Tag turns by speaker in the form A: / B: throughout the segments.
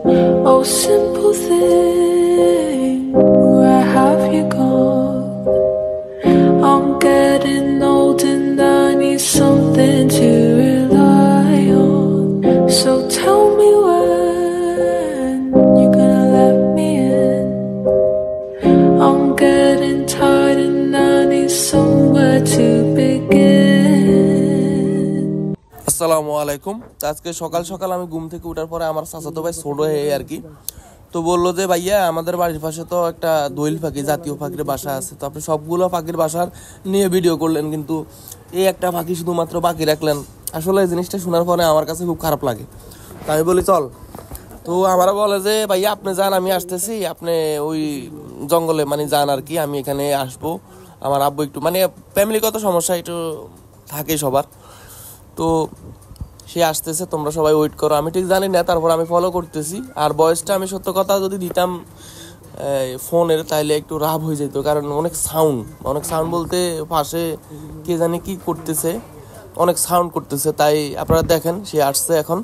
A: Oh, simple thing, where have you gone? I'm getting old and I need something to rely on. So tell me when you're gonna let me in. I'm getting tired and I need somewhere to begin.
B: আসসালামু আলাইকুম। আজকে সকাল সকাল আমি ঘুম থেকে ওঠার পরে আমার চাচাতো ভাই ছোট হয়ে আর কি তো বললো যে ভাইয়া আমাদের বাড়ির পাশে তো একটা দোয়েল পাখি জাতীয় পাখির বাসা আছে, তো আপনি সবগুলো পাখির বাসার নিয়ে ভিডিও করলেন কিন্তু এই একটা পাখি শুধুমাত্র বাকি রাখলেন। আসলে এই জিনিসটা শোনার পরে আমার কাছে খুব খারাপ লাগে। তো আমি বলি চল, তো আমারা বলে যে ভাইয়া আপনি যান, আমি আসতেছি, আপনি ওই জঙ্গলে মানে যান আর কি, আমি এখানে আসবো। আমার আব্বু একটু মানে ফ্যামিলিগত সমস্যা একটু থাকে সবার, তো সে আসতেছে, তোমরা সবাই ওয়েট করো। আমি ঠিক জানি না, তারপর আমি ফলো করতেছি। আর বয়সটা আমি সত্য কথা যদি দিতাম ফোনের তাইলে একটু রাব হয়ে যেত, কারণ অনেক সাউন্ড বলতে পাশে কে জানি কি করতেছে, অনেক সাউন্ড করতেছে। তাই আপনারা দেখেন সে আসছে এখন,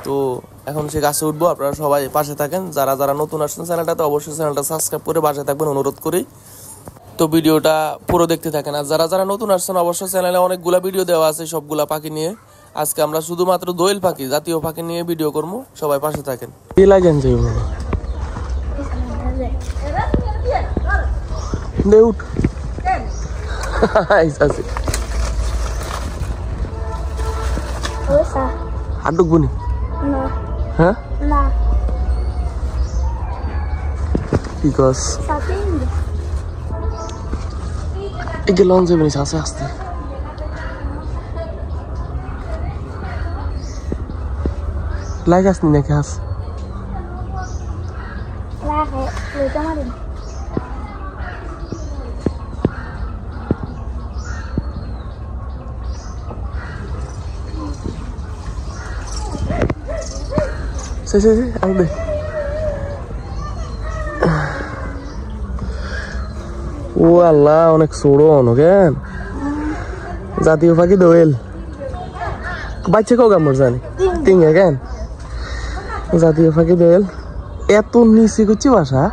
B: তো এখন সে গাছে উঠবো। আপনারা সবাই পাশে থাকেন, যারা যারা নতুন আসছেন চ্যানেলটাতে অবশ্যই চ্যানেলটা সাবস্ক্রাইব করে পাশে থাকবেন অনুরোধ করি। তো ভিডিওটা পুরো দেখতে থাকেন। আর যারা যারা নতুন আসছেন অবশ্যই চ্যানেলে অনেকগুলা ভিডিও দেওয়া আছে সবগুলা পাখি নিয়ে। আজকে আমরা শুধুমাত্র দোয়েল পাখি জাতীয় পাখি নিয়ে ভিডিও করবো, সবাই পাশে থাকেন। কি লাগেন যে উঠ হাডুক বুনি হ্যাঁ কি কস এই লঞ্চ যাবে নি আস্তে আস্তে লাগাস নি নাকি হাস আমি ও আল্লাহ অনেক সরন কেন জাতীয় পাখি দোয়েল বাচ্চা কেউ কামড় জানি তিঙ্গে কেন জাতীয় পাখি দোয়েল এত নিচে করছি বাসা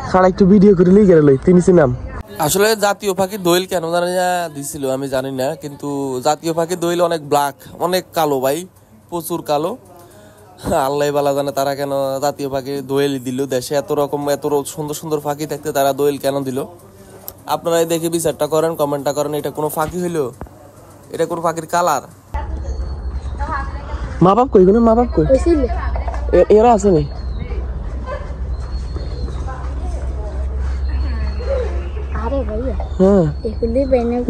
B: সারা একটু ভিডিও করে লিখে লই তিনি নাম। আসলে জাতীয় পাখি দোয়েল কেন জানি না দিছিল আমি জানি না, কিন্তু জাতীয় পাখি দোয়েল অনেক ব্ল্যাক, অনেক কালো ভাই, প্রচুর কালো। আল্লাহ বালা জানে তারা কেন জাতীয় পাখি দোয়েল দিল। দেশে এত সুন্দর সুন্দর পাখি থাকতে তারা দোয়েল কেন দিল? আপনারাই দেখে বিচারটা করেন, কমেন্টটা করেন। এটা কোনো পাখি হইলো? এটা কোনো পাখির কালার? মা বাপ কই মা বাপ কই এরা আছে নি? হ্যাঁ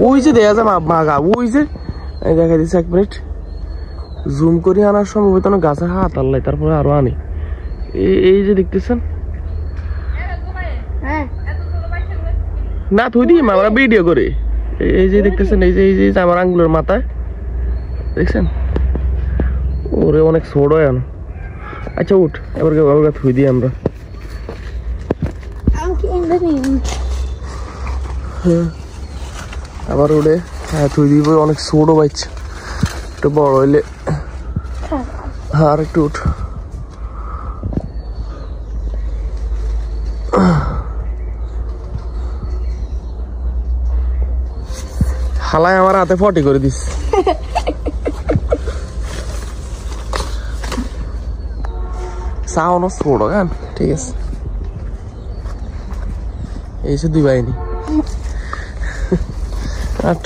B: ওই যে দেখা যায় মাগা, ওই যে দেখা দিচ্ছে। এক মিনিট জুম করি আনার সময় হয়তো গাছে হাত আল্লাহ, তারপরে আরো আনি। এই যে দেখতেছেন না থুই দিই আমরা ভিডিও করে। এই যে দেখতেছেন, এই যে আমার আঙ্গুলের মাথায় দেখছেন, ওরে অনেক ছোট হয়। আচ্ছা উঠ এবার থুই দিই আমরা। হ্যাঁ আবার উঠে হ্যাঁ থুই দিব, অনেক ছোট বাচ্চা, একটু বড় হইলে আর একটু উঠ। হালাই আমার হাতে ফটি করে দিস। সাউন্ড ছোট গান ঠিক আছে। এই সে দুই বাহিনী আট